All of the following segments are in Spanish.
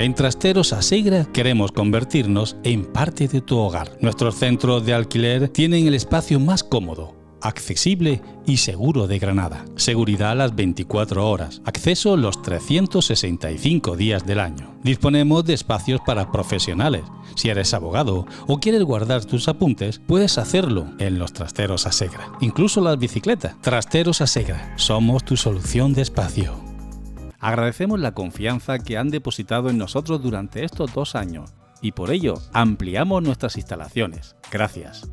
En Trasteros Asegra queremos convertirnos en parte de tu hogar. Nuestros centros de alquiler tienen el espacio más cómodo, accesible y seguro de Granada. Seguridad las 24 horas. Acceso los 365 días del año. Disponemos de espacios para profesionales. Si eres abogado o quieres guardar tus apuntes, puedes hacerlo en los Trasteros Asegra. Incluso las bicicletas. Trasteros Asegra. Somos tu solución de espacio. Agradecemos la confianza que han depositado en nosotros durante estos 2 años y por ello ampliamos nuestras instalaciones. Gracias.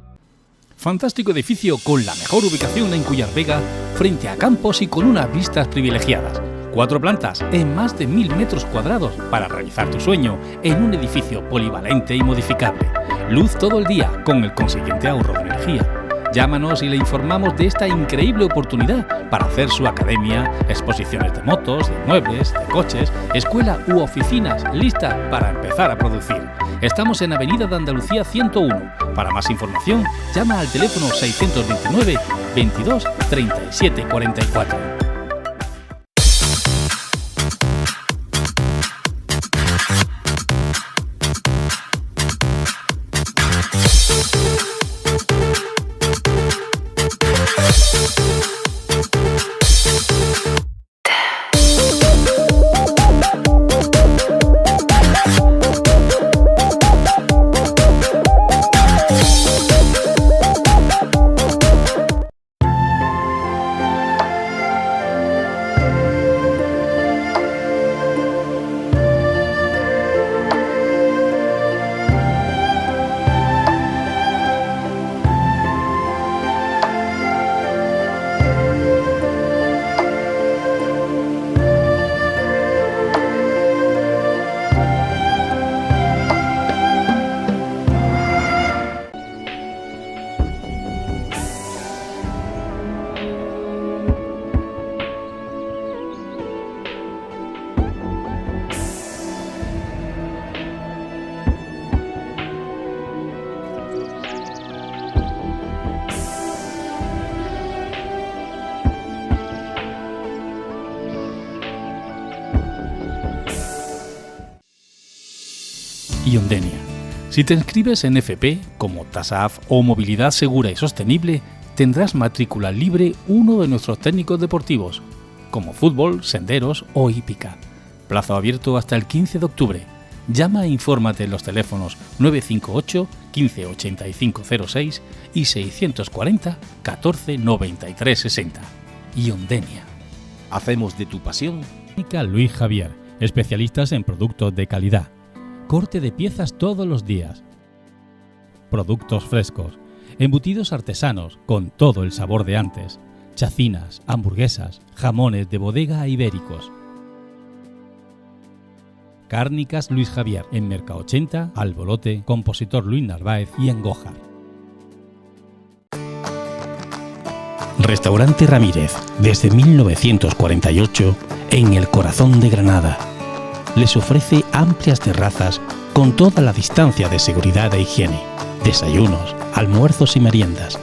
Fantástico edificio con la mejor ubicación en Cuyar Vega, frente a campos y con unas vistas privilegiadas. 4 plantas en más de 1000 metros cuadrados para realizar tu sueño en un edificio polivalente y modificable. Luz todo el día con el consiguiente ahorro de energía. Llámanos y le informamos de esta increíble oportunidad para hacer su academia, exposiciones de motos, de muebles, de coches, escuela u oficinas listas para empezar a producir. Estamos en Avenida de Andalucía 101. Para más información, llama al teléfono 629 22 37 44. Iondenia. Si te inscribes en FP, como TASAF o Movilidad Segura y Sostenible, tendrás matrícula libre uno de nuestros técnicos deportivos, como fútbol, senderos o hípica. Plazo abierto hasta el 15 de octubre. Llama e infórmate en los teléfonos 958 15 85 06 y 640 14 93 60. Iondenia. Hacemos de tu pasión. Luis Javier, especialistas en productos de calidad. Corte de piezas todos los días. Productos frescos. Embutidos artesanos con todo el sabor de antes. Chacinas, hamburguesas, jamones de bodega e ibéricos. Cárnicas Luis Javier en Merca 80, Albolote, Compositor Luis Narváez y Angójar. Restaurante Ramírez, desde 1948, en el corazón de Granada. Les ofrece amplias terrazas con toda la distancia de seguridad e higiene, desayunos, almuerzos y meriendas.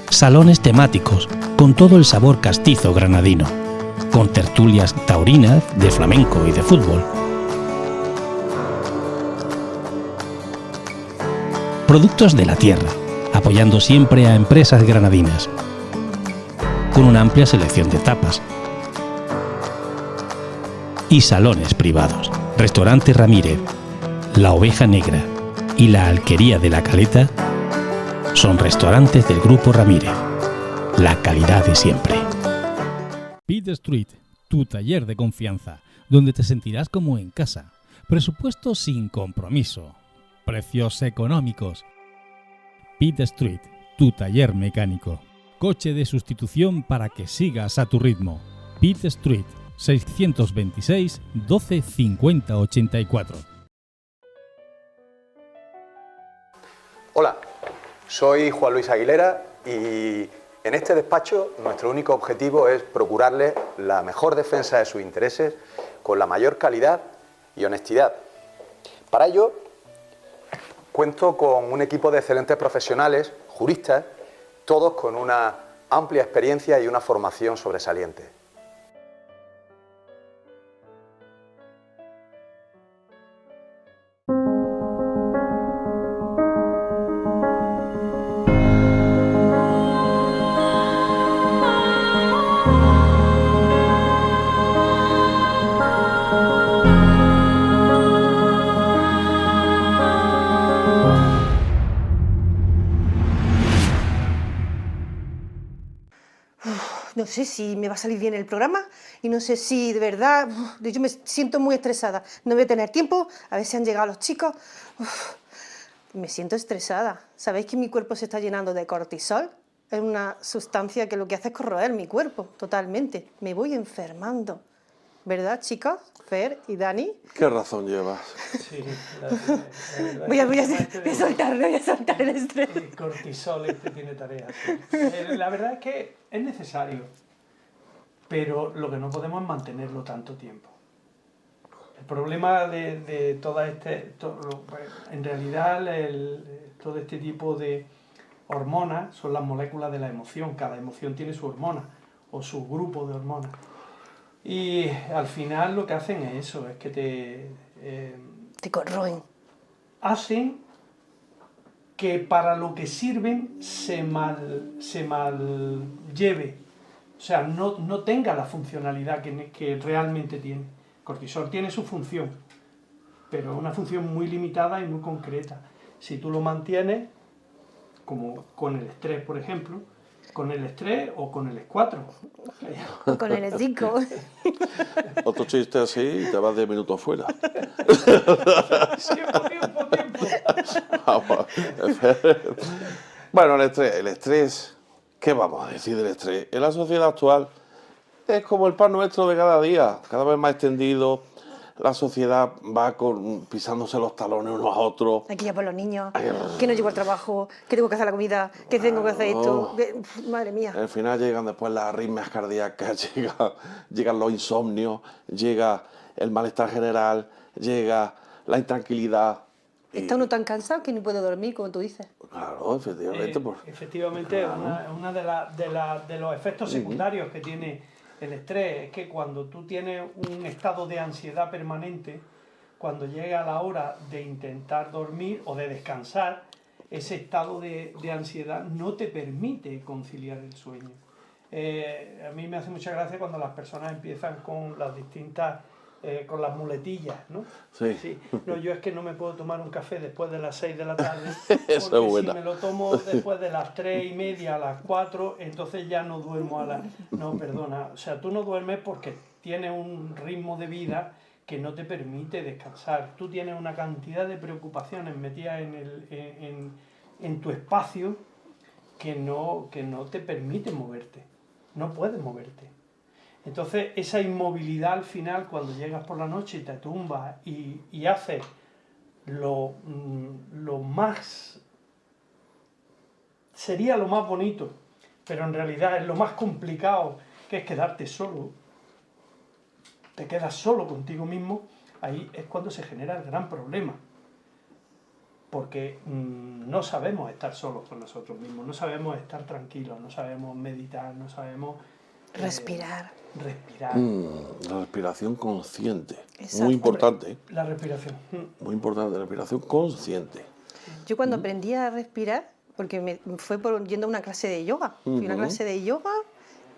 Salones temáticos con todo el sabor castizo granadino, con tertulias taurinas, de flamenco y de fútbol. Productos de la tierra, apoyando siempre a empresas granadinas, con una amplia selección de tapas. Y salones privados. Restaurante Ramírez, La Oveja Negra y La Alquería de la Caleta son restaurantes del Grupo Ramírez. La calidad de siempre. Pitt Street, tu taller de confianza, donde te sentirás como en casa. Presupuesto sin compromiso. Precios económicos. Pitt Street, tu taller mecánico. Coche de sustitución para que sigas a tu ritmo. Pitt Street, 626 12 50 84. Hola, soy Juan Luis Aguilera y en este despacho nuestro único objetivo es procurarle la mejor defensa de sus intereses con la mayor calidad y honestidad. Para ello cuento con un equipo de excelentes profesionales, juristas, todos con una amplia experiencia y una formación sobresaliente. no sé si me va a salir bien el programa y no sé si de verdad, yo me siento muy estresada, no voy a tener tiempo, a ver si han llegado los chicos. Me siento estresada. ¿Sabéis que mi cuerpo se está llenando de cortisol? Es una sustancia que lo que hace es corroer mi cuerpo totalmente. Me voy enfermando. ¿Verdad, chicos? Fer y Dani. ¿Qué razón llevas? Sí, la verdad Voy a es que soltar el estrés. el cortisol tiene tareas. Sí. La verdad es que es necesario, pero lo que no podemos es mantenerlo tanto tiempo. El problema de en realidad todo este tipo de hormonas son las moléculas de la emoción. Cada emoción tiene su hormona o su grupo de hormonas. Y al final lo que hacen es eso, es que Te corroen. hacen que para lo que sirven se mal lleve, o sea, no tenga la funcionalidad que realmente tiene. El cortisol tiene su función, pero es una función muy limitada y muy concreta. Si tú lo mantienes, como con el estrés, por ejemplo, con el estrés o con el S4. O con el E5. Otro chiste así y te vas 10 minutos fuera. Tiempo. Vamos. Bueno, el estrés, ¿qué vamos a decir del estrés? En la sociedad actual es como el pan nuestro de cada día, cada vez más extendido. La sociedad va pisándose los talones unos a otros. Aquí ya por los niños, que no llego al trabajo, que tengo que hacer la comida, que tengo que hacer esto. Madre mía. Al final llegan después las arritmias cardíacas, llegan los insomnios, llega el malestar general, llega la intranquilidad. Está uno tan cansado que ni puede dormir, como tú dices. Claro, efectivamente. Efectivamente, claro. una de los efectos secundarios que tiene el estrés es que cuando tú tienes un estado de ansiedad permanente, cuando llega la hora de intentar dormir o de descansar, ese estado de ansiedad no te permite conciliar el sueño. A mí me hace mucha gracia cuando las personas empiezan con las distintas, con las muletillas, ¿no? Sí. No, yo es que no me puedo tomar un café después de las 6 de la tarde, Eso porque es buena. si me lo tomo después de las 3:30, a las 4, entonces ya no duermo a las... No, perdona, o sea, tú no duermes porque tienes un ritmo de vida que no te permite descansar. Tú tienes una cantidad de preocupaciones metidas en tu espacio que no te permite moverte. No puedes moverte. Entonces, esa inmovilidad al final, cuando llegas por la noche y te tumbas y haces lo más... Sería lo más bonito, pero en realidad es lo más complicado, que es quedarte solo. Te quedas solo contigo mismo, ahí es cuando se genera el gran problema. Porque no sabemos estar solos con nosotros mismos, no sabemos estar tranquilos, no sabemos meditar, no sabemos... Respirar. La respiración consciente. Exacto. Muy importante. La respiración. Muy importante, la respiración consciente. Yo cuando aprendí a respirar, porque fue yendo a una clase de yoga, fui a una clase de yoga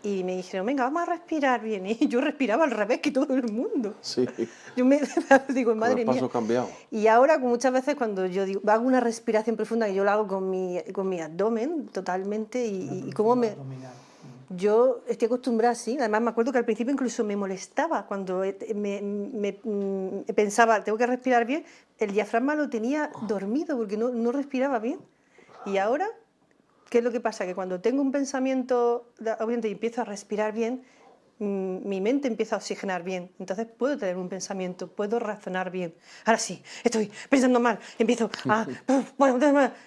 y me dijeron, venga, vamos a respirar bien. Y yo respiraba al revés que todo el mundo. Sí. Yo me digo, madre Con los mía. pasos cambiados. Y ahora, muchas veces, cuando yo hago una respiración profunda, que yo la hago con mi abdomen totalmente, y cómo me... Yo estoy acostumbrada, sí. Además, me acuerdo que al principio incluso me molestaba cuando pensaba, tengo que respirar bien, el diafragma lo tenía dormido porque no respiraba bien. Y ahora, ¿qué es lo que pasa? Que cuando tengo un pensamiento y empiezo a respirar bien, mi mente empieza a oxigenar bien. Entonces puedo tener un pensamiento, puedo razonar bien. Ahora sí, estoy pensando mal, empiezo a...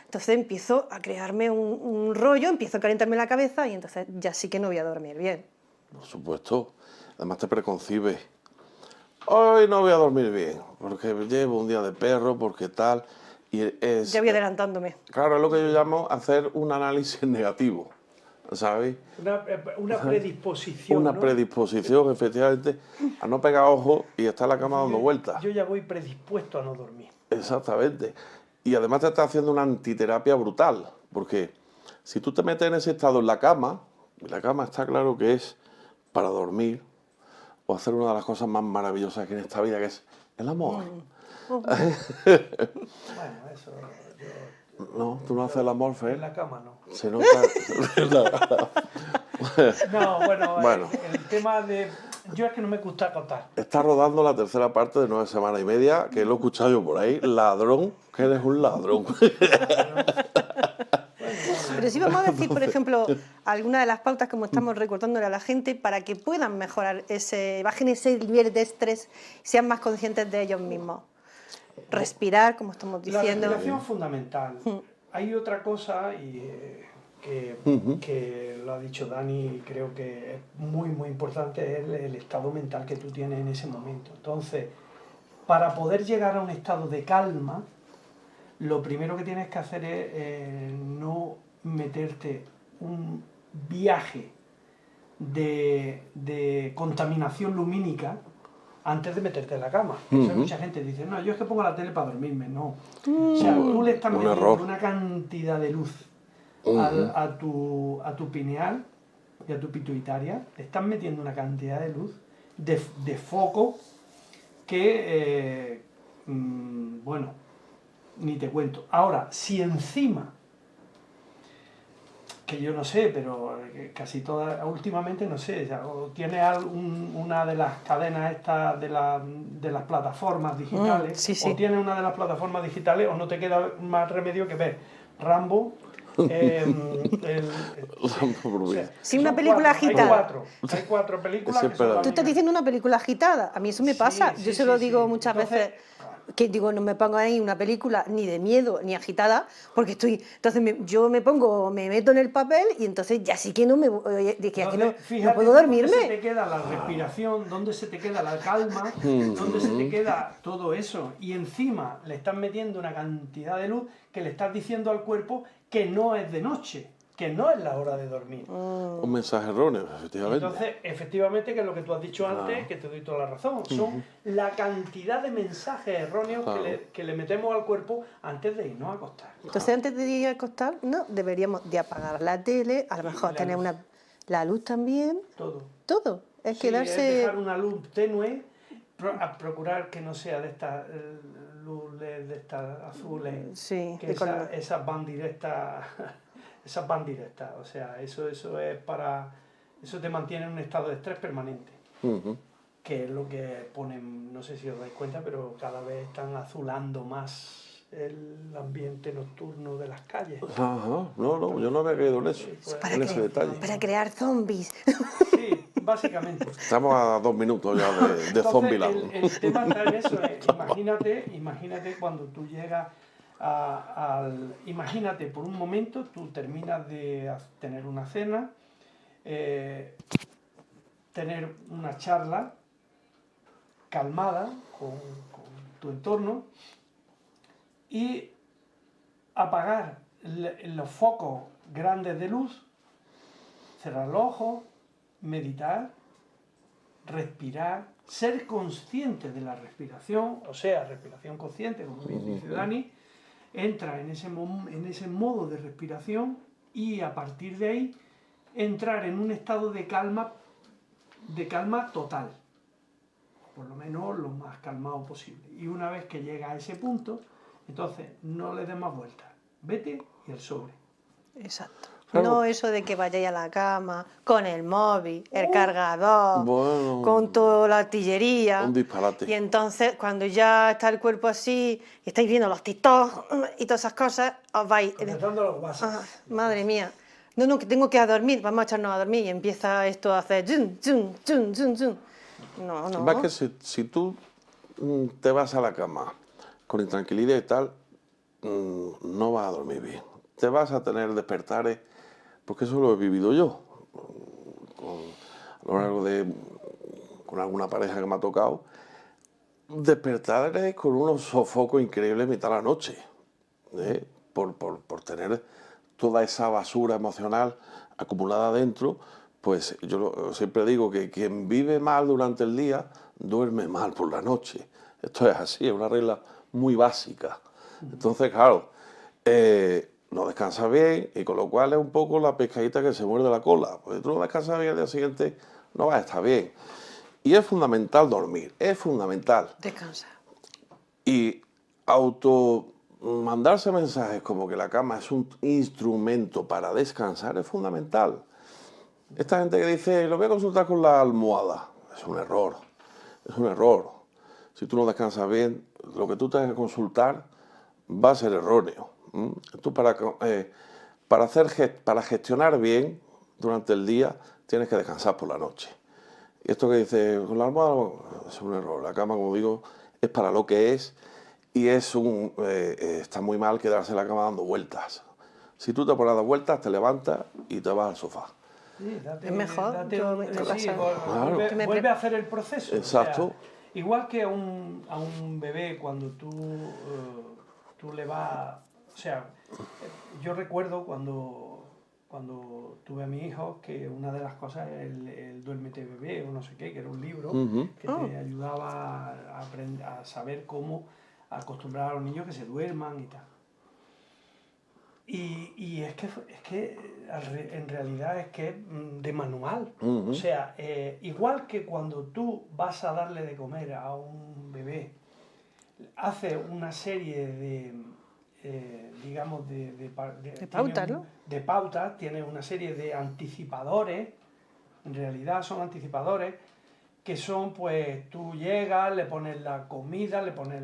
Entonces empiezo a crearme un rollo, empiezo a calentarme la cabeza y entonces ya sí que no voy a dormir bien. Por supuesto. Además te preconcibes. Hoy no voy a dormir bien, porque llevo un día de perro, porque tal... Ya voy adelantándome. Claro, es lo que yo llamo hacer un análisis negativo, ¿sabes? Una predisposición. Una predisposición, efectivamente, a no pegar ojo y estar en la cama dando vueltas. Yo ya voy predispuesto a no dormir. Exactamente. Y además te está haciendo una antiterapia brutal, porque si tú te metes en ese estado en la cama, y la cama está claro que es para dormir, o hacer una de las cosas más maravillosas que hay en esta vida, que es el amor. Bueno, eso... No, tú no haces el amor, Fer. En la cama no. Se nota... No, bueno, Bueno. el tema de... Yo es que no me gusta contar. Está rodando la tercera parte de 9 semanas y media, que lo he escuchado yo por ahí. Ladrón, que eres un ladrón. Pero sí vamos a decir, por ejemplo, algunas de las pautas como estamos recordándole a la gente para que puedan mejorar bajen ese nivel de estrés, sean más conscientes de ellos mismos. Respirar, como estamos La diciendo. respiración es fundamental. Hay otra cosa que lo ha dicho Dani y creo que es muy muy importante, es el estado mental que tú tienes en ese momento. Entonces, para poder llegar a un estado de calma, lo primero que tienes que hacer es no meterte un viaje de contaminación lumínica antes de meterte en la cama. Eso hay mucha gente que dice, no, yo es que pongo la tele para dormirme. No. O sea, tú le estás metiendo error. una cantidad de luz a tu pineal y a tu pituitaria, le estás metiendo una cantidad de luz, de foco, que, bueno, ni te cuento. Ahora, si encima, que yo no sé, pero casi todas, últimamente no sé, o tienes una de las cadenas estas de las plataformas digitales, sí, sí. o tienes una de las plataformas digitales, o no te queda más remedio que ver Rambo. Sí, una película agitada. Hay cuatro películas Ese que son pedazo. Tú estás diciendo una película agitada. A mí eso me Sí, pasa. sí, Yo se sí, lo sí. digo muchas Entonces, veces. Que digo, no me pongo ahí una película ni de miedo ni agitada, porque estoy. Entonces yo me meto en el papel y entonces ya sí que no me voy. Que aquí entonces, no fíjate puedo dónde se dormirme. te queda la respiración, dónde se te queda la calma, dónde se te queda todo eso. Y encima le estás metiendo una cantidad de luz que le estás diciendo al cuerpo que no es de noche, que no es la hora de dormir. Un mensaje erróneo, efectivamente. Entonces, efectivamente, que es lo que tú has dicho antes, que te doy toda la razón, son la cantidad de mensajes erróneos que le metemos al cuerpo antes de irnos a acostar. Entonces, antes de ir a acostar, no, deberíamos de apagar la tele, a lo mejor la tener luz. la luz también. Todo. Todo. Es Sí, quedarse. es dejar una luz tenue, a procurar que no sea de estas luz LED, de estas azules, Sí, que de color. esas van directas, esas van directas, o sea, eso es para, eso te mantiene en un estado de estrés permanente, que es lo que ponen, no sé si os dais cuenta, pero cada vez están azulando más el ambiente nocturno de las calles. Ajá, no, yo no había caído en eso, en ese detalle. Para crear zombies. Sí, básicamente. Estamos a 2 minutos ya de Entonces, Zombieland. el tema está en eso. Imagínate cuando tú llegas imagínate por un momento, tú terminas de tener una cena, tener una charla calmada con tu entorno y apagar los focos grandes de luz, cerrar los ojos, meditar, respirar, ser consciente de la respiración, o sea, respiración consciente, como dice Dani, entra en ese modo de respiración y a partir de ahí entrar en un estado de calma total, por lo menos lo más calmado posible. Y una vez que llega a ese punto, entonces no le des más vueltas, vete y el sobre. Exacto. Claro. No eso de que vayáis a la cama con el móvil, el cargador, Bueno, con toda la artillería. un disparate. Y entonces, cuando ya está el cuerpo así, y estáis viendo los TikTok y todas esas cosas, os vais. Contestando los WhatsApp. Madre mía. No, que tengo que ir a dormir, vamos a echarnos a dormir. Y empieza esto a hacer. No. Va que si tú te vas a la cama con intranquilidad y tal, no vas a dormir bien. Te vas a tener despertares, porque eso lo he vivido yo, a lo largo con alguna pareja que me ha tocado, despertares con unos sofocos increíbles en mitad de la noche, por tener toda esa basura emocional acumulada dentro. Pues yo siempre digo que quien vive mal durante el día, duerme mal por la noche. Esto es así, es una regla muy básica. Entonces, claro, no descansas bien y con lo cual es un poco la pescadita que se muerde la cola. Porque tú no descansas bien al día siguiente, no vas a estar bien. Y es fundamental dormir, es fundamental. Descansa. Y mandarse mensajes como que la cama es un instrumento para descansar es fundamental. Esta gente que dice, lo voy a consultar con la almohada, es un error, es un error. Si tú no descansas bien, lo que tú tengas que consultar va a ser erróneo. Tú para gestionar bien durante el día tienes que descansar por la noche. Y esto que dice, con la almohada, es un error. La cama, como digo, es para lo que es y está muy mal quedarse en la cama dando vueltas. Si tú te pones a dar vueltas, te levantas y te vas al sofá. Sí, Es mejor, vuelve a hacer el proceso. Exacto. O sea, igual que a un bebé cuando tú le vas... O sea, yo recuerdo cuando tuve a mi hijo que una de las cosas es el Duérmete Bebé o no sé qué, que era un libro que te ayudaba a saber cómo acostumbrar a los niños que se duerman y tal. Y es que en realidad es que es de manual. O sea, igual que cuando tú vas a darle de comer a un bebé, hace una serie de digamos, de pautas, ¿no? De pautas, tiene una serie de anticipadores, en realidad son anticipadores, que son, pues, tú llegas, le pones la comida, le pones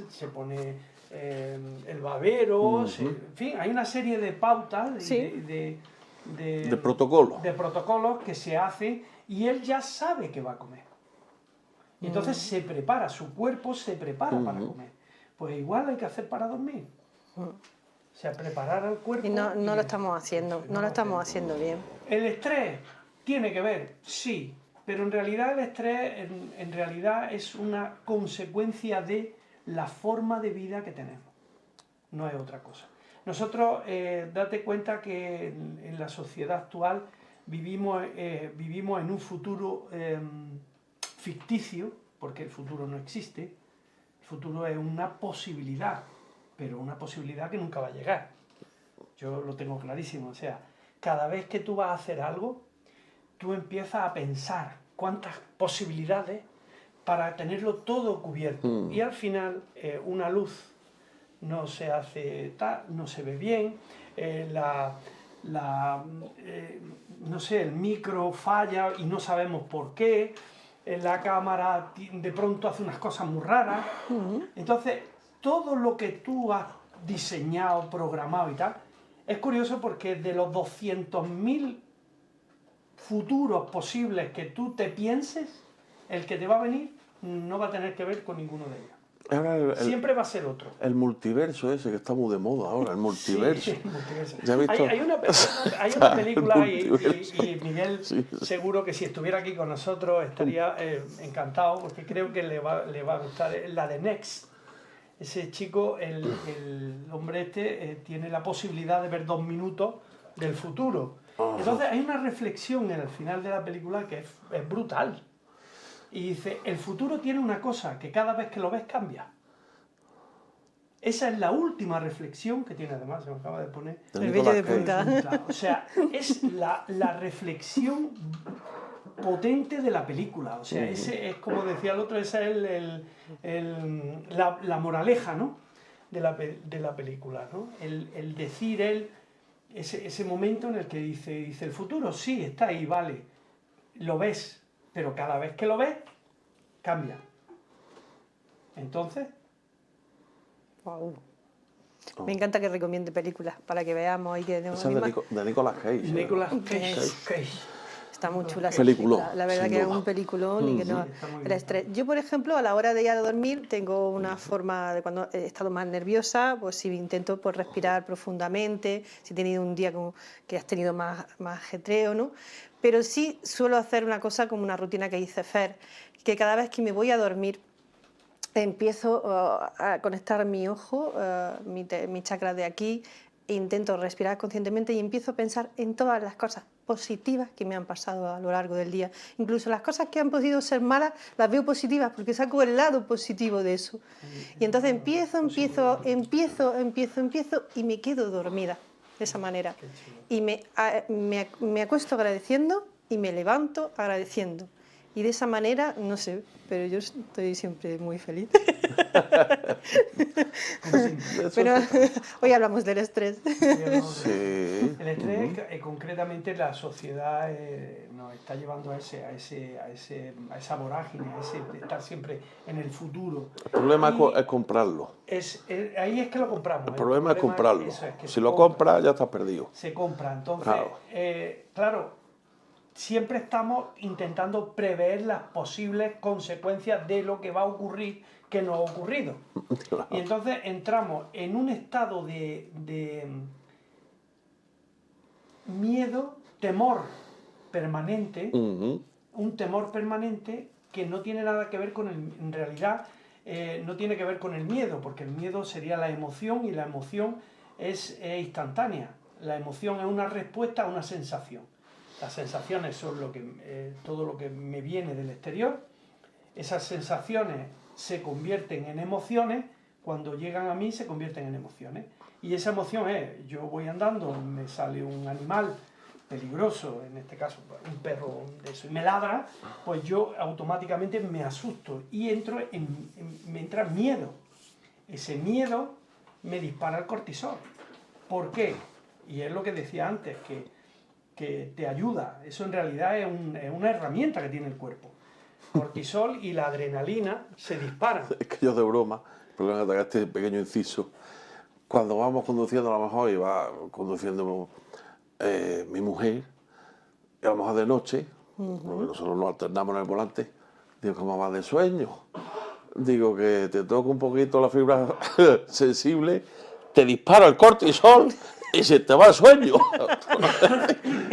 se pone el babero, en fin, hay una serie de pautas, de protocolos que se hacen y él ya sabe que va a comer. Y entonces se prepara, su cuerpo se prepara para comer. Pues igual hay que hacer para dormir. O sea, preparar al cuerpo. Y no lo estamos haciendo, no lo estamos haciendo bien. El estrés tiene que ver, sí, pero en realidad el estrés en realidad es una consecuencia de la forma de vida que tenemos. No es otra cosa. Nosotros, date cuenta que en la sociedad actual vivimos en un futuro ficticio, porque el futuro no existe. El futuro es una posibilidad, pero una posibilidad que nunca va a llegar. Yo lo tengo clarísimo. O sea, cada vez que tú vas a hacer algo, tú empiezas a pensar cuántas posibilidades para tenerlo todo cubierto. Y al final, una luz no se hace no se ve bien, no sé, el micro falla y no sabemos por qué, la cámara de pronto hace unas cosas muy raras. Entonces, todo lo que tú has diseñado, programado y tal, es curioso porque de los 200.000 futuros posibles que tú te pienses, el que te va a venir no va a tener que ver con ninguno de ellos. Ahora Siempre va a ser otro. El multiverso ese que está muy de moda ahora, el multiverso. Sí, el multiverso. ¿Ya has visto? Hay una película y Miguel Sí. seguro que si estuviera aquí con nosotros estaría encantado porque creo que le va a gustar, la de Next. Ese chico, el hombre tiene la posibilidad de ver 2 minutos del futuro. Entonces hay una reflexión en el final de la película que es brutal. Y dice, el futuro tiene una cosa, que cada vez que lo ves cambia. Esa es la última reflexión que tiene, además, se me acaba de poner. El vello de punta. O sea, es la reflexión potente de la película. O sea, ese es, como decía el otro, esa es la moraleja, ¿no? de la película, ¿no? El decir ese momento en el que dice, el futuro sí, está ahí, vale, lo ves, pero cada vez que lo ves, cambia. Entonces... Wow. Me encanta que recomiende películas para que veamos y que... Esa es de Nicolas Cage. Nicolas Cage. Está muy chula. Peliculón, la verdad que es un peliculón y que no... El estrés. Yo, por ejemplo, a la hora de ir a dormir tengo una forma de cuando he estado más nerviosa, pues si intento pues, respirar profundamente, si he tenido un día que has tenido más ajetreo, ¿no? Pero sí suelo hacer una cosa como una rutina que dice Fer, que cada vez que me voy a dormir empiezo a conectar mi ojo, mi chakra de aquí, e intento respirar conscientemente y empiezo a pensar en todas las cosas positivas que me han pasado a lo largo del día. Incluso las cosas que han podido ser malas las veo positivas porque saco el lado positivo de eso. Y entonces empiezo y me quedo dormida de esa manera. Y me acuesto agradeciendo y me levanto agradeciendo. Y de esa manera, no sé, pero yo estoy siempre muy feliz. Pero hoy hablamos del estrés. Sí. El estrés, concretamente la sociedad nos está llevando a esa vorágine, a ese de estar siempre en el futuro. El problema Y es comprarlo. ahí es que lo compramos. El problema es comprarlo. Eso es que Si se lo compra. compras, ya estás perdido. Se compra. Entonces, Claro. claro, siempre estamos intentando prever las posibles consecuencias de lo que va a ocurrir que no ha ocurrido. Y entonces entramos en un estado de miedo, temor permanente, Ujú. un temor permanente que no tiene nada que ver con en realidad no tiene que ver con el miedo, porque el miedo sería la emoción y la emoción es instantánea. La emoción es una respuesta a una sensación. Las sensaciones son todo lo que me viene del exterior. Esas sensaciones se convierten en emociones, cuando llegan a mí se convierten en emociones. Y esa emoción es, yo voy andando, me sale un animal peligroso, en este caso un perro de eso, y me ladra, pues yo automáticamente me asusto y me entra miedo. Ese miedo me dispara el cortisol. ¿Por qué? Y es lo que decía antes, que te ayuda. Eso en realidad es una herramienta que tiene el cuerpo. Cortisol y la adrenalina se disparan. Es que yo de broma, perdón que haga este pequeño inciso, cuando vamos conduciendo a lo mejor y va conduciendo mi mujer, y a lo mejor de noche, porque nosotros nos alternamos en el volante, digo, ¿cómo va de sueño? Digo que te toca un poquito la fibra sensible, te dispara el cortisol y se te va el sueño.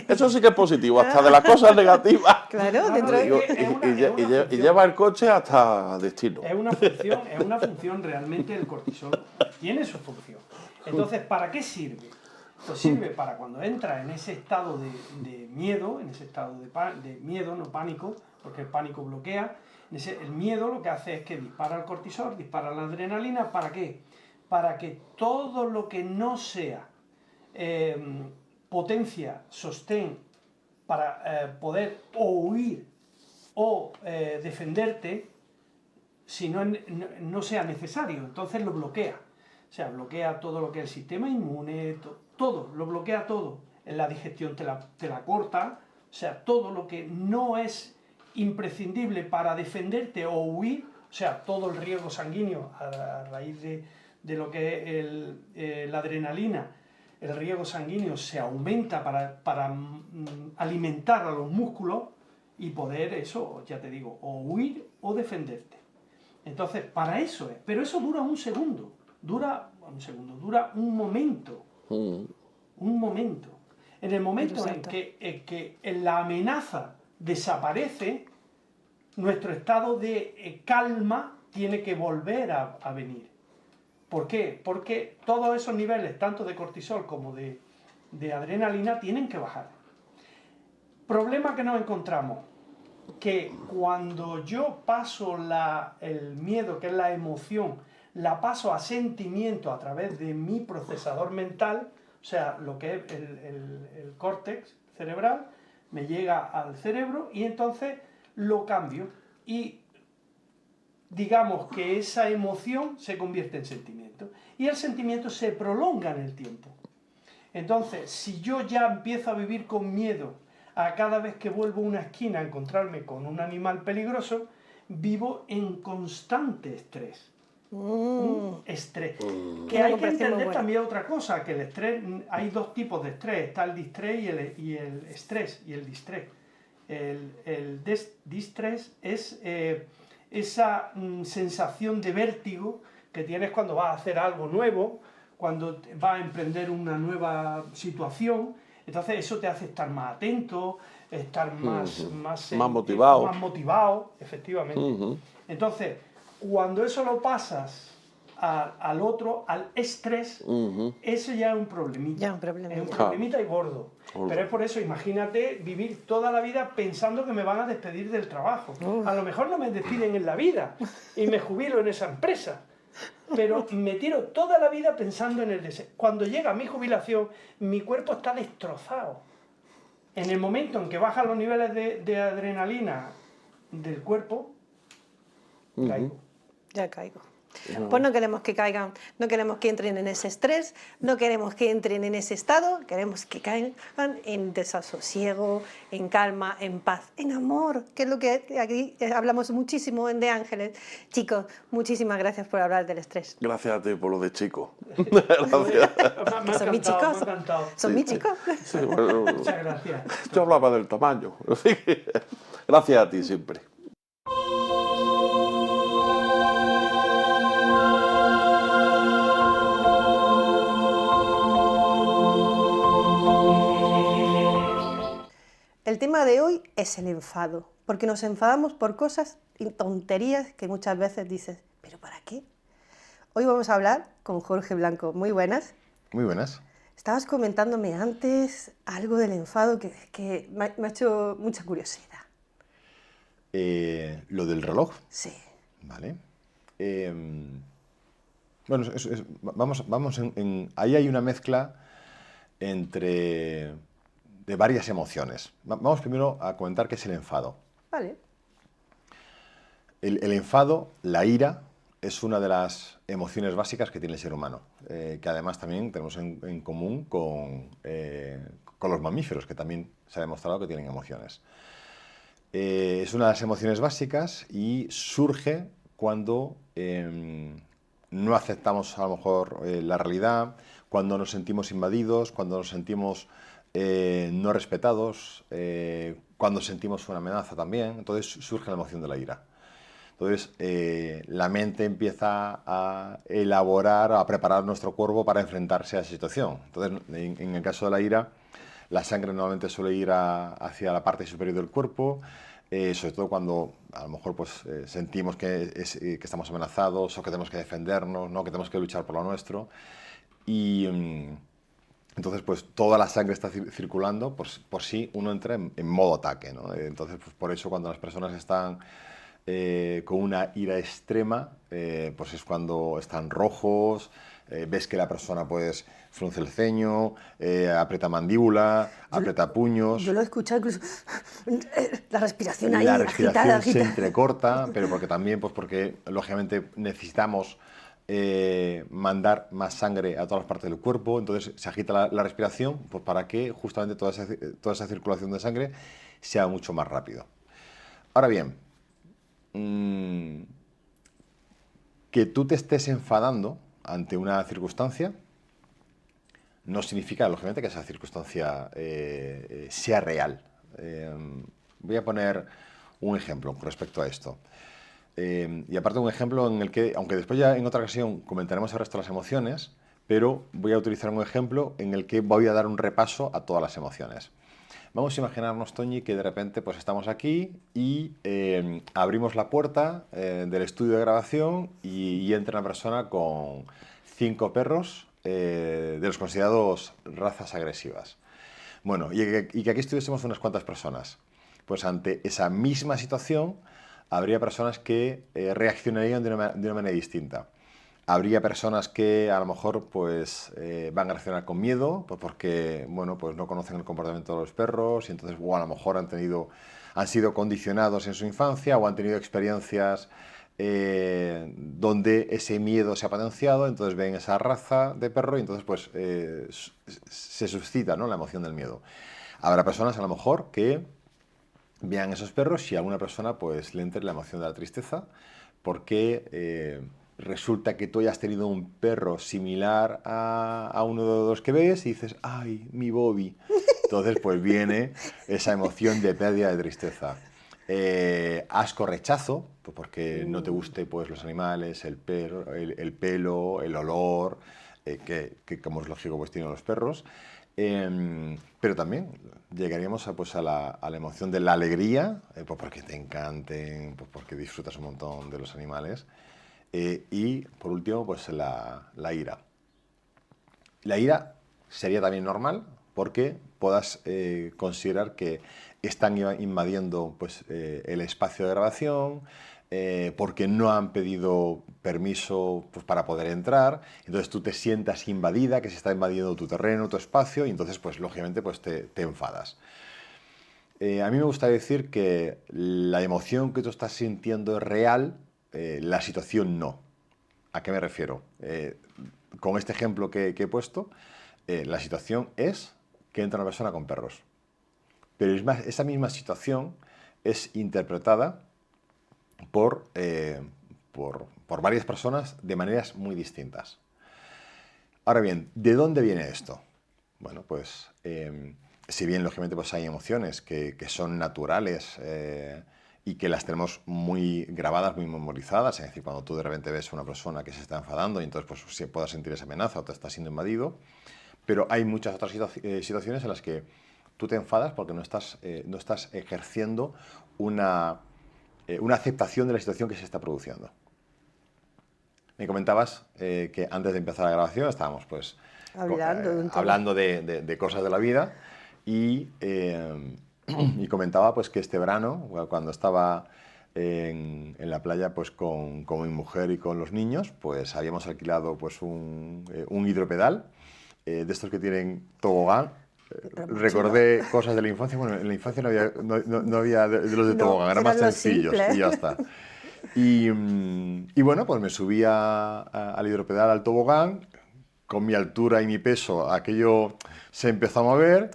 Eso sí que es positivo, hasta de las cosas negativas. Claro, dentro Digo, de... y lleva el coche hasta destino. Es una función realmente el cortisol. Tiene su función. Entonces, ¿para qué sirve? Pues sirve para cuando entra en ese estado de miedo, en ese estado de miedo, no pánico, porque el pánico bloquea. El miedo lo que hace es que dispara el cortisol, dispara la adrenalina. ¿Para qué? Para que todo lo que no sea potencia, sostén, para poder o huir o defenderte, si no sea necesario, entonces lo bloquea. O sea, bloquea todo lo que es el sistema inmune, todo, lo bloquea todo. En la digestión te la corta, o sea, todo lo que no es imprescindible para defenderte o huir, o sea, todo el riego sanguíneo a raíz de lo que es la adrenalina, el riego sanguíneo se aumenta para alimentar a los músculos y poder eso, ya te digo, o huir o defenderte. Entonces, para eso es. Pero eso dura un segundo, dura un momento. Un momento. En el momento en que la amenaza desaparece, nuestro estado de calma tiene que volver a venir. ¿Por qué? Porque todos esos niveles, tanto de cortisol como de adrenalina, tienen que bajar. Problema que nos encontramos, que cuando yo paso el miedo, que es la emoción, la paso a sentimiento a través de mi procesador mental, o sea, lo que es el córtex cerebral, me llega al cerebro y entonces lo cambio y digamos que esa emoción se convierte en sentimiento y el sentimiento se prolonga en el tiempo. Entonces, si yo ya empiezo a vivir con miedo a cada vez que vuelvo a una esquina a encontrarme con un animal peligroso, vivo en constante estrés. Un estrés. Que hay que entender también otra cosa, que el estrés, hay dos tipos de estrés, está el distrés y el estrés y el distrés. El distrés es esa sensación de vértigo que tienes cuando vas a hacer algo nuevo, cuando vas a emprender una nueva situación. Entonces eso te hace estar más atento, estar más motivado, efectivamente. Entonces, cuando eso lo pasas al otro, al estrés, eso ya es un problemita. Es un problemita y gordo. Pero es por eso, imagínate vivir toda la vida pensando que me van a despedir del trabajo. A lo mejor no me despiden en la vida y me jubilo en esa empresa. Pero me tiro toda la vida pensando en el deseo. Cuando llega mi jubilación, mi cuerpo está destrozado. En el momento en que bajan los niveles de adrenalina del cuerpo, caigo. Ya caigo. Pues no queremos que caigan, no queremos que entren en ese estrés, no queremos que entren en ese estado, queremos que caigan en desasosiego, en calma, en paz, en amor, que es lo que aquí hablamos muchísimo en De Ángeles. Chicos, muchísimas gracias por hablar del estrés. Gracias a ti por lo de chico. Me ha Son mis encantado, chicos. me ha encantado. Son mis chicos. Sí, bueno, Muchas gracias. yo hablaba del tamaño. Así que, gracias a ti siempre. El tema de hoy es el enfado, porque nos enfadamos por cosas y tonterías que muchas veces dices, ¿pero para qué? Hoy vamos a hablar con Jorge Blanco. Muy buenas. Muy buenas. Estabas comentándome antes algo del enfado que me ha hecho mucha curiosidad. Lo del reloj, Sí. ¿vale? Bueno, vamos ahí hay una mezcla de varias emociones. Vamos primero a comentar qué es el enfado. Vale. El enfado, la ira, es una de las emociones básicas que tiene el ser humano, que además también tenemos en común con los mamíferos, que también se ha demostrado que tienen emociones. Es una de las emociones básicas y surge cuando no aceptamos a lo mejor la realidad, cuando nos sentimos invadidos, cuando nos sentimos no respetados, cuando sentimos una amenaza también. Entonces surge la emoción de la ira. Entonces la mente empieza a elaborar, a preparar nuestro cuerpo para enfrentarse a esa situación. Entonces en el caso de la ira, la sangre normalmente suele ir hacia la parte superior del cuerpo, sobre todo cuando a lo mejor pues, sentimos que estamos amenazados o que tenemos que defendernos, ¿no? Que tenemos que luchar por lo nuestro. Y entonces pues toda la sangre está circulando, por si uno entra en modo ataque, ¿no? Entonces pues, por eso cuando las personas están con una ira extrema, pues es cuando están rojos, ves que la persona pues frunce el ceño, aprieta mandíbula, aprieta puños. Yo lo he escuchado incluso, la respiración ahí, La respiración agitada, se agitada. entrecorta, pero porque también, pues porque lógicamente necesitamos mandar más sangre a todas las partes del cuerpo, entonces se agita la respiración pues para que justamente toda esa circulación de sangre sea mucho más rápido. Ahora bien, que tú te estés enfadando ante una circunstancia no significa, lógicamente, que esa circunstancia sea real. Voy a poner un ejemplo con respecto a esto. Y aparte un ejemplo en el que, aunque después ya en otra ocasión comentaremos el resto de las emociones, pero voy a utilizar un ejemplo en el que voy a dar un repaso a todas las emociones. Vamos a imaginarnos, Toñi, que de repente pues estamos aquí y abrimos la puerta del estudio de grabación y entra una persona con 5 perros de los considerados razas agresivas. Bueno, y que aquí estuviésemos unas cuantas personas. Pues ante esa misma situación habría personas que reaccionarían de una manera distinta. Habría personas que a lo mejor pues, van a reaccionar con miedo, pues porque bueno, pues no conocen el comportamiento de los perros y entonces o a lo mejor han sido condicionados en su infancia o han tenido experiencias donde ese miedo se ha potenciado, entonces ven esa raza de perro y entonces pues, se suscita, ¿no? La emoción del miedo. Habrá personas a lo mejor que vean esos perros y a alguna persona pues, le entre la emoción de la tristeza porque resulta que tú hayas tenido un perro similar a uno de los que ves y dices, ¡ay, mi Bobby! Entonces, pues viene esa emoción de pérdida de tristeza. Asco, rechazo, pues porque no te guste pues, los animales, el pelo, el olor, que como es lógico pues tienen los perros. Pero también llegaríamos a la emoción de la alegría, pues porque te encanten, pues porque disfrutas un montón de los animales. Y por último, pues la ira. La ira sería también normal porque puedas considerar que están invadiendo pues, el espacio de grabación, porque no han pedido permiso pues, para poder entrar, entonces tú te sientas invadida, que se está invadiendo tu terreno, tu espacio, y entonces pues lógicamente pues, te enfadas. A mí me gusta decir que la emoción que tú estás sintiendo es real, la situación no. ¿A qué me refiero? Con este ejemplo que he puesto, la situación es que entra una persona con perros. Pero esa misma situación es interpretada por varias personas de maneras muy distintas. Ahora bien, ¿de dónde viene esto? Bueno, pues si bien lógicamente pues hay emociones que son naturales y que las tenemos muy grabadas, muy memorizadas, es decir, cuando tú de repente ves a una persona que se está enfadando y entonces pues se pueda sentir esa amenaza o te está siendo invadido, pero hay muchas otras situaciones en las que tú te enfadas porque no estás ejerciendo una aceptación de la situación que se está produciendo. Me comentabas que antes de empezar la grabación estábamos pues hablando de cosas de la vida y comentaba pues que este verano, cuando estaba en la playa pues con mi mujer y con los niños, pues habíamos alquilado pues un hidropedal de estos que tienen tobogán. Recordé cosas de la infancia. Bueno, en la infancia no había de los de tobogán, eran más sencillos y ya está. Y bueno, pues me subí al hidropedal, al tobogán, con mi altura y mi peso, aquello se empezó a mover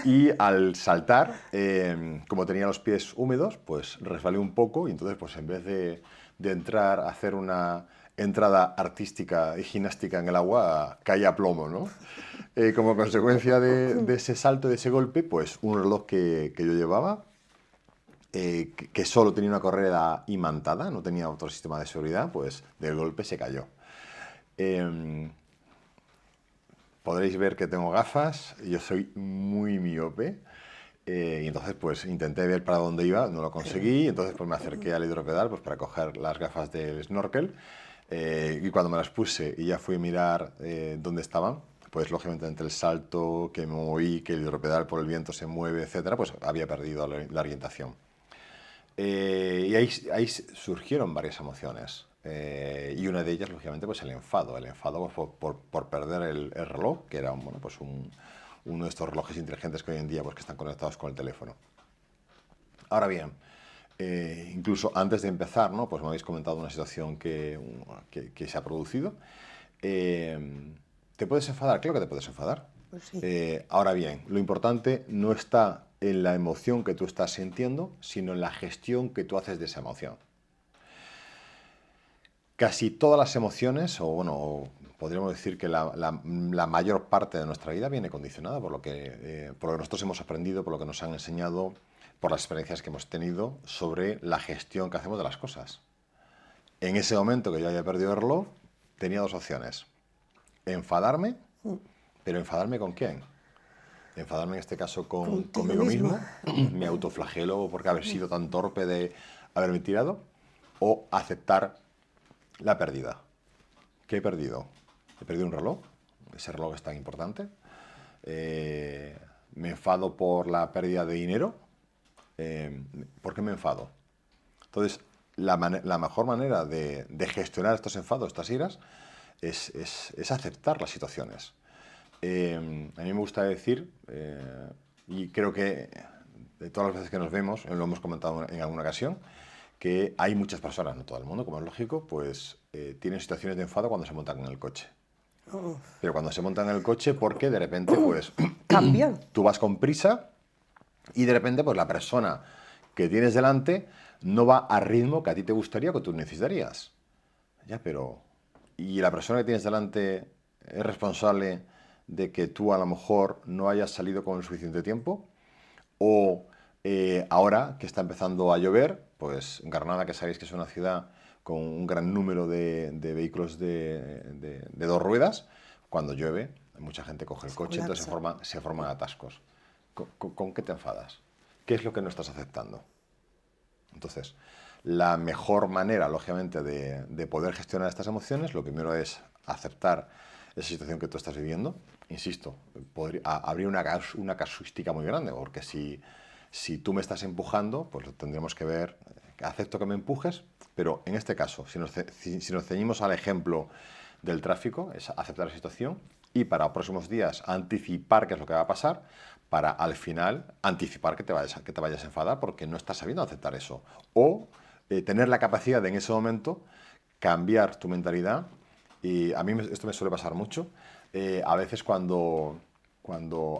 y al saltar, como tenía los pies húmedos, pues resbalé un poco y entonces pues en vez de entrar a hacer una entrada artística y gimnástica en el agua, caí a plomo, ¿no? Como consecuencia de ese salto, de ese golpe, pues un reloj que yo llevaba, que solo tenía una correa imantada, no tenía otro sistema de seguridad, pues del golpe se cayó. Podréis ver que tengo gafas, yo soy muy miope, y entonces pues intenté ver para dónde iba, no lo conseguí, entonces pues me acerqué al hidropedal pues, para coger las gafas del snorkel, y cuando me las puse y ya fui a mirar dónde estaban, pues lógicamente entre el salto, que me moví, que el hidropedal por el viento se mueve, etcétera, pues había perdido la orientación. Y ahí surgieron varias emociones. Y una de ellas, lógicamente, pues el enfado. El enfado por perder el reloj, que era bueno, pues uno de estos relojes inteligentes que hoy en día pues, que están conectados con el teléfono. Ahora bien, incluso antes de empezar, ¿no? Pues me habéis comentado una situación que se ha producido. ¿Te puedes enfadar? Claro que te puedes enfadar. Pues sí. Ahora bien, lo importante no está en la emoción que tú estás sintiendo, sino en la gestión que tú haces de esa emoción. Casi todas las emociones, o bueno, podríamos decir que la mayor parte de nuestra vida viene condicionada por lo que nosotros hemos aprendido, por lo que nos han enseñado, por las experiencias que hemos tenido sobre la gestión que hacemos de las cosas. En ese momento que yo había perdido el reloj, tenía dos opciones. Enfadarme, pero ¿enfadarme con quién? Enfadarme en este caso conmigo mismo, me autoflagelo porque haber sido tan torpe de haberme tirado, o aceptar la pérdida. ¿Qué he perdido? He perdido un reloj, ese reloj es tan importante. Me enfado por la pérdida de dinero. ¿Por qué me enfado? Entonces, la mejor manera de gestionar estos enfados, estas iras, es aceptar las situaciones. A mí me gusta decir, y creo que de todas las veces que nos vemos, lo hemos comentado en alguna ocasión, que hay muchas personas, no todo el mundo, como es lógico, pues tienen situaciones de enfado cuando se montan en el coche. Pero cuando se montan en el coche, porque de repente, pues, cambian. Tú vas con prisa y de repente, pues la persona que tienes delante no va al ritmo que a ti te gustaría o que tú necesitarías. Ya, pero... ¿Y la persona que tienes delante es responsable de que tú a lo mejor no hayas salido con el suficiente tiempo? O ahora que está empezando a llover, pues Granada, que sabéis que es una ciudad con un gran número de vehículos de dos ruedas, cuando llueve mucha gente coge el coche, entonces se forman atascos. ¿Con qué te enfadas? ¿Qué es lo que no estás aceptando? Entonces, la mejor manera, lógicamente, de poder gestionar estas emociones, lo primero es aceptar esa situación que tú estás viviendo. Insisto, habría una casuística muy grande, porque si tú me estás empujando, pues tendremos que ver, acepto que me empujes, pero en este caso, si nos ceñimos al ejemplo del tráfico, es aceptar la situación y para próximos días anticipar qué es lo que va a pasar, para al final anticipar que te vayas a enfadar porque no estás sabiendo aceptar eso. O tener la capacidad de en ese momento cambiar tu mentalidad. Y a mí esto me suele pasar mucho. A veces cuando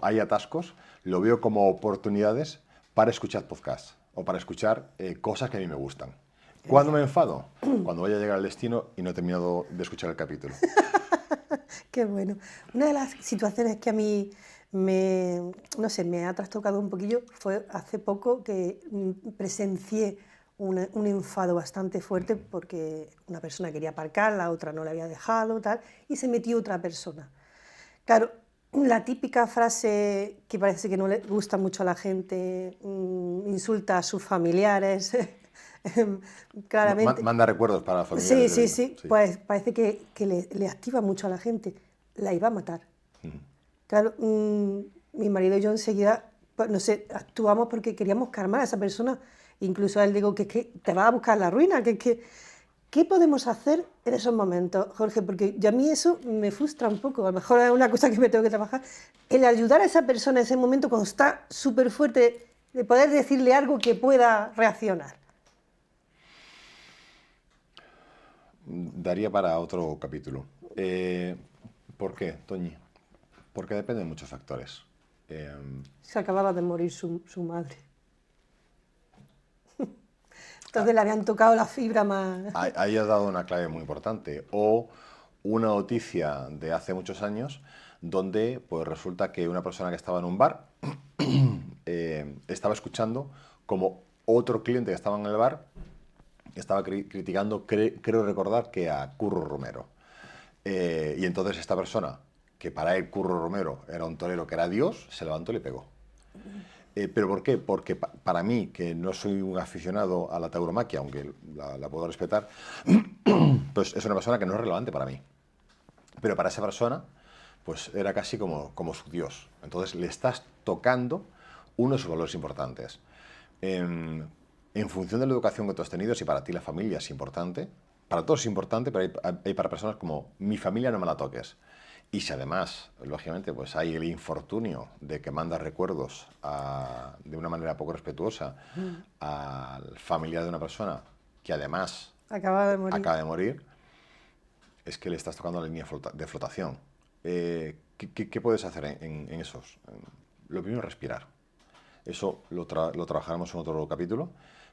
hay atascos, lo veo como oportunidades para escuchar podcasts o para escuchar cosas que a mí me gustan. ¿Cuándo me enfado? Cuando voy a llegar al destino y no he terminado de escuchar el capítulo. Qué bueno. Una de las situaciones que a mí me ha trastocado un poquillo fue hace poco que presencié un enfado bastante fuerte porque una persona quería aparcar, la otra no la había dejado, tal, y se metió otra persona. Claro, la típica frase que parece que no le gusta mucho a la gente, insulta a sus familiares, claramente. Manda recuerdos para la familia. Sí. Pues parece que le activa mucho a la gente. La iba a matar. Claro, mi marido y yo enseguida, pues, no sé, actuamos porque queríamos calmar a esa persona. Incluso a él digo que es que te vas a buscar la ruina, ¿qué podemos hacer en esos momentos, Jorge? Porque a mí eso me frustra un poco, a lo mejor es una cosa que me tengo que trabajar, el ayudar a esa persona en ese momento cuando está súper fuerte, de poder decirle algo que pueda reaccionar. Daría para otro capítulo. ¿Por qué, Toñi? Porque depende de muchos factores. Se acababa de morir su madre. Entonces le habían tocado la fibra más... Ahí has dado una clave muy importante. O una noticia de hace muchos años donde pues resulta que una persona que estaba en un bar estaba escuchando como otro cliente que estaba en el bar estaba criticando, creo recordar, que a Curro Romero. Y entonces esta persona, que para él Curro Romero era un torero que era Dios, se levantó y le pegó. ¿Pero por qué? Porque para mí, que no soy un aficionado a la tauromaquia, aunque la puedo respetar, pues es una persona que no es relevante para mí. Pero para esa persona, pues era casi como su Dios. Entonces le estás tocando uno de sus valores importantes. En función de la educación que tú has tenido, si para ti la familia es importante, para todos es importante, pero hay para personas como mi familia no me la toques. Y si además, lógicamente, pues hay el infortunio de que mandas recuerdos de una manera poco respetuosa al familiar de una persona que además acaba de morir, es que le estás tocando la línea de flotación. ¿Qué puedes hacer en esos? Lo primero es respirar. Eso lo trabajaremos en otro capítulo,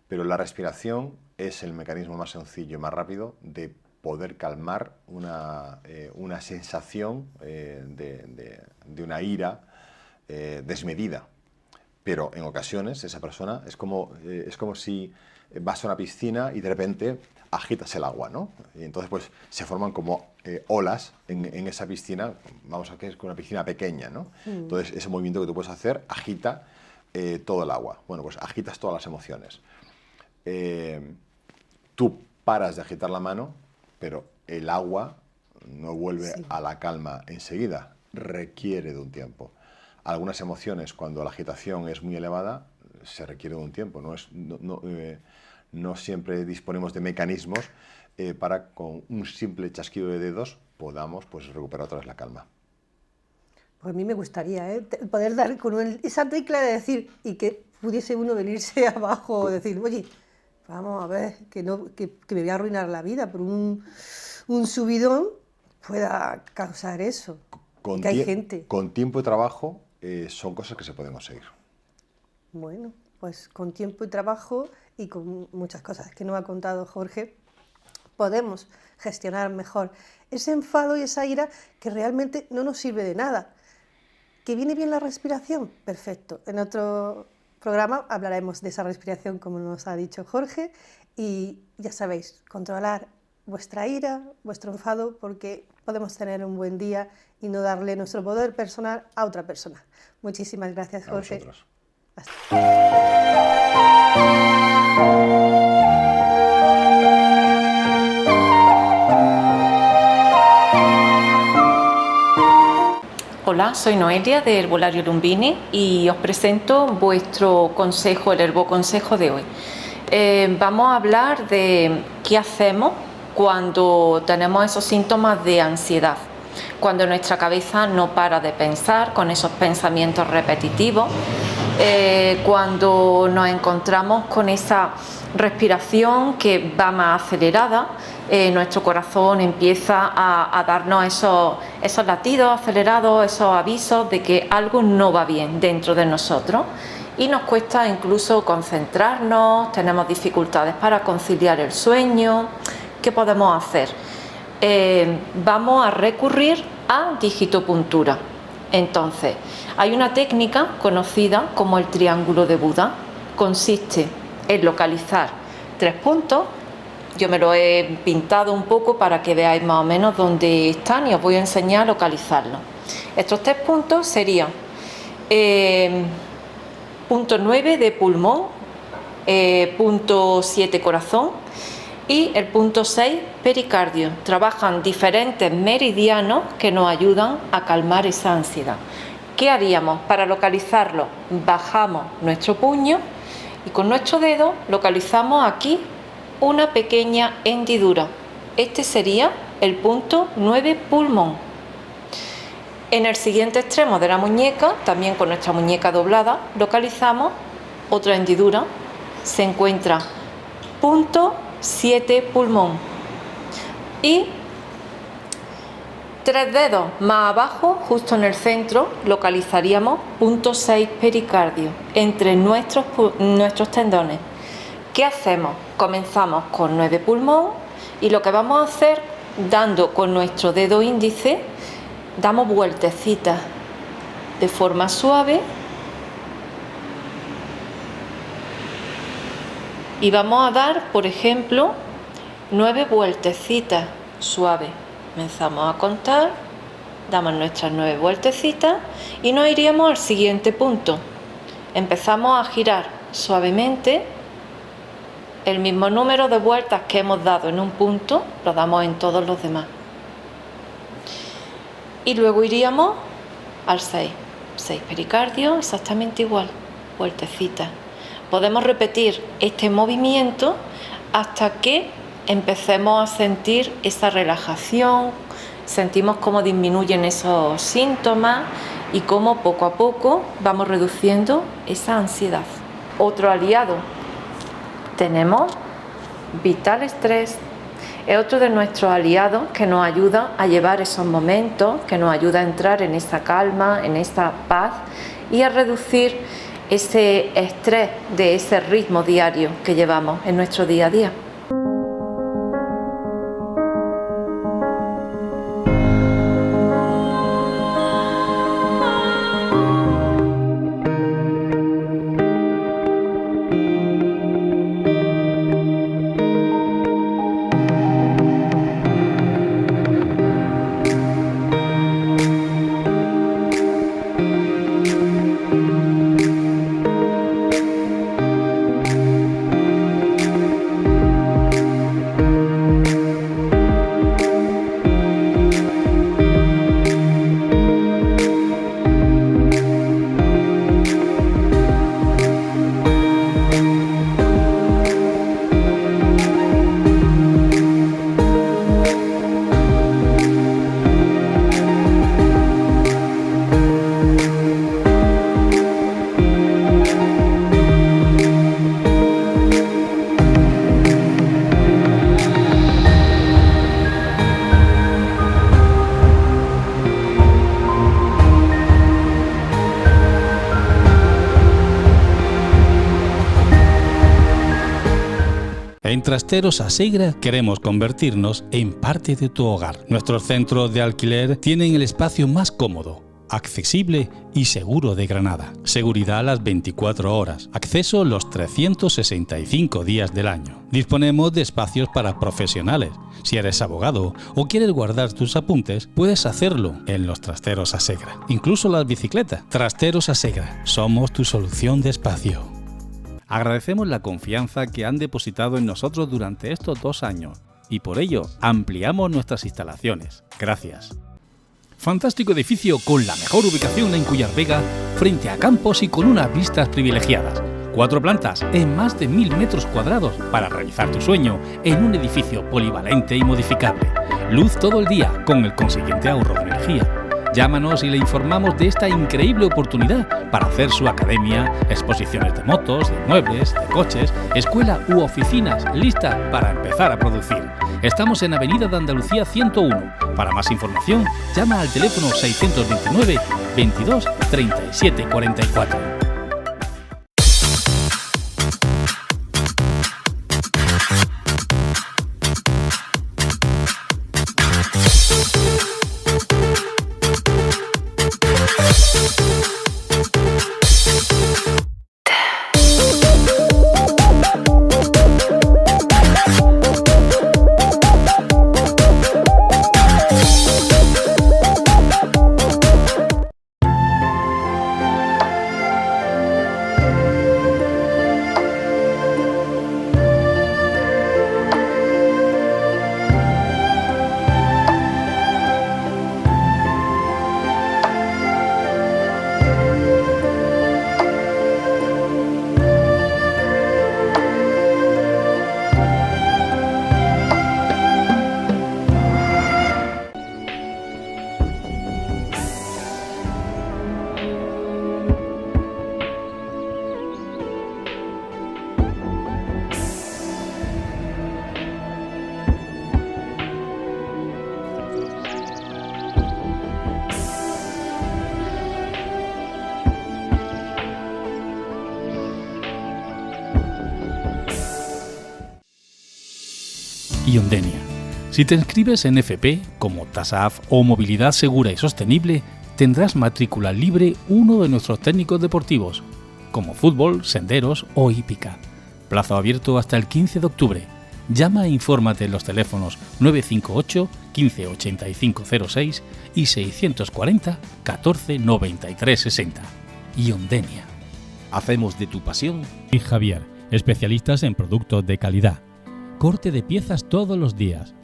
pero la respiración es el mecanismo más sencillo y más rápido de poder calmar una sensación de una ira desmedida. Pero en ocasiones esa persona es como si vas a una piscina y de repente agitas el agua, ¿no? Y entonces pues se forman como olas en esa piscina, vamos a que es una piscina pequeña, ¿no? Entonces ese movimiento que tú puedes hacer agita todo el agua. Bueno, pues agitas todas las emociones. Tú paras de agitar la mano, pero el agua no vuelve a la calma enseguida, requiere de un tiempo. Algunas emociones, cuando la agitación es muy elevada, se requiere de un tiempo. No siempre disponemos de mecanismos para, con un simple chasquido de dedos, podamos pues, recuperar otra vez la calma. Pues a mí me gustaría poder dar con esa tecla de decir, y que pudiese uno venirse abajo o decir, oye, vamos a ver, que me voy a arruinar la vida por un subidón pueda causar eso. Que hay gente. Con tiempo y trabajo son cosas que se pueden conseguir. Bueno, pues con tiempo y trabajo y con muchas cosas que nos ha contado Jorge, podemos gestionar mejor ese enfado y esa ira que realmente no nos sirve de nada. ¿Que viene bien la respiración? Perfecto. En otro programa hablaremos de esa respiración, como nos ha dicho Jorge, y ya sabéis, controlar vuestra ira, vuestro enfado, porque podemos tener un buen día y no darle nuestro poder personal a otra persona. Muchísimas gracias, Jorge. A vosotros. Hola, soy Noelia de Herbolario Lumbini y os presento vuestro consejo, el herboconsejo de hoy. Vamos a hablar de qué hacemos cuando tenemos esos síntomas de ansiedad, cuando nuestra cabeza no para de pensar con esos pensamientos repetitivos Cuando nos encontramos con esa respiración que va más acelerada, nuestro corazón empieza a darnos esos latidos acelerados, esos avisos de que algo no va bien dentro de nosotros y nos cuesta incluso concentrarnos, tenemos dificultades para conciliar el sueño. ¿Qué podemos hacer? Vamos a recurrir a digitopuntura. Entonces, hay una técnica conocida como el triángulo de Buda. Consiste en localizar 3 puntos. Yo me lo he pintado un poco para que veáis más o menos dónde están y os voy a enseñar a localizarlos. Estos 3 puntos serían punto 9 de pulmón, punto 7 corazón y el punto 6 pericardio. Trabajan diferentes meridianos que nos ayudan a calmar esa ansiedad. ¿Qué haríamos para localizarlo? Bajamos nuestro puño y con nuestro dedo localizamos aquí una pequeña hendidura. Este sería el punto 9 pulmón. En el siguiente extremo de la muñeca, también con nuestra muñeca doblada, localizamos otra hendidura. Se encuentra punto 7 pulmón. Y 3 dedos más abajo, justo en el centro, localizaríamos punto 6 pericardio, entre nuestros tendones. ¿Qué hacemos? Comenzamos con 9 pulmón y lo que vamos a hacer, dando con nuestro dedo índice, damos vueltecitas de forma suave y vamos a dar, por ejemplo, 9 vueltecitas suaves. Comenzamos a contar, damos nuestras 9 vueltecitas y nos iríamos al siguiente punto. Empezamos a girar suavemente. El mismo número de vueltas que hemos dado en un punto lo damos en todos los demás. Y luego iríamos al 6 pericardio, exactamente igual, vueltecitas. Podemos repetir este movimiento hasta que empecemos a sentir esa relajación, sentimos cómo disminuyen esos síntomas y cómo poco a poco vamos reduciendo esa ansiedad. Otro aliado tenemos Vital Stress. Es otro de nuestros aliados que nos ayuda a llevar esos momentos, que nos ayuda a entrar en esa calma, en esa paz y a reducir ese estrés de ese ritmo diario que llevamos en nuestro día a día. En Trasteros Asegra queremos convertirnos en parte de tu hogar. Nuestros centros de alquiler tienen el espacio más cómodo, accesible y seguro de Granada. Seguridad a las 24 horas. Acceso los 365 días del año. Disponemos de espacios para profesionales. Si eres abogado o quieres guardar tus apuntes, puedes hacerlo en los Trasteros Asegra. Incluso las bicicletas. Trasteros Asegra. Somos tu solución de espacio. Agradecemos la confianza que han depositado en nosotros durante estos 2 años y por ello ampliamos nuestras instalaciones. Gracias. Fantástico edificio con la mejor ubicación en Cuyar Vega, frente a campos y con unas vistas privilegiadas. 4 plantas en más de 1000 metros cuadrados para realizar tu sueño en un edificio polivalente y modificable. Luz todo el día con el consiguiente ahorro de energía. Llámanos y le informamos de esta increíble oportunidad para hacer su academia, exposiciones de motos, de muebles, de coches, escuela u oficinas listas para empezar a producir. Estamos en Avenida de Andalucía 101. Para más información, llama al teléfono 629 22 37 44. Iondenia. Si te inscribes en FP, como TASAF o Movilidad Segura y Sostenible, tendrás matrícula libre uno de nuestros técnicos deportivos, como fútbol, senderos o hípica. Plazo abierto hasta el 15 de octubre. Llama e infórmate en los teléfonos 958 15 85 06 y 640 14 93 60. Iondenia. Hacemos de tu pasión. Y Javier, especialistas en productos de calidad. Corte de piezas todos los días.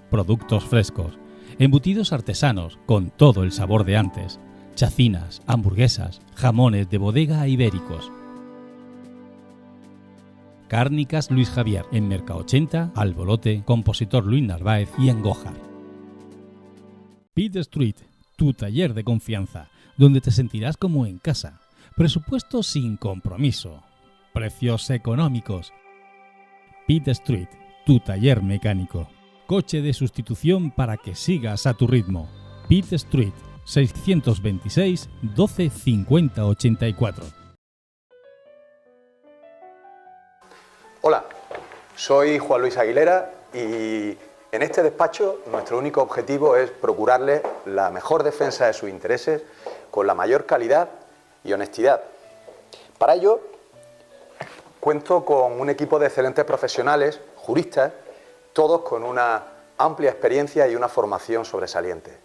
Productos frescos. Embutidos artesanos con todo el sabor de antes. Chacinas, hamburguesas, jamones de bodega e ibéricos. Cárnicas Luis Javier en Merca 80, Albolote, Compositor Luis Narváez y en Gójar. Pit Street, tu taller de confianza, donde te sentirás como en casa. Presupuesto sin compromiso. Precios económicos. Pit Street, tu taller mecánico. Coche de sustitución para que sigas a tu ritmo. Pit Street, 626 12 50 84. Hola, soy Juan Luis Aguilera y en este despacho nuestro único objetivo es procurarle la mejor defensa de sus intereses con la mayor calidad y honestidad. Para ello, cuento con un equipo de excelentes profesionales, juristas, todos con una amplia experiencia y una formación sobresaliente.